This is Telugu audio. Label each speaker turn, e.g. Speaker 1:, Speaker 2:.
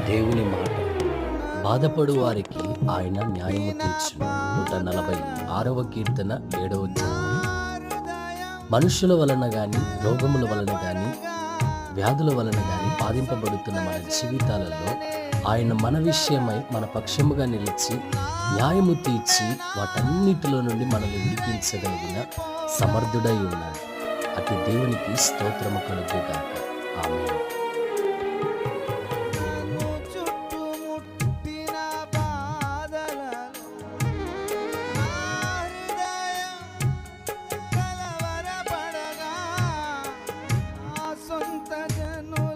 Speaker 1: దేవుని మాట బాధపడు వారికి ఆయన న్యాయము తీర్చును. 146వ కీర్తన 7వ వచనం. మనుషుల వలన గాని, రోగముల వలన గాని, వ్యాధుల వలన గాని బాధింపబడుతున్న మన జీవితాలలో ఆయన మన విషయమై మన పక్షముగా నిలిచి న్యాయము తీర్చి వాటన్నిటిలో నుండి మనల్ని విడిపించగలిగిన సమర్థుడై ఉన్నాడు. అటు దేవునికి స్తోత్రము కలుగుగాక. ఆమేన్.
Speaker 2: చుట్టుముట్టిన బాధలలో నా హృదయం కలవరపడగా, నా సొంత జనుల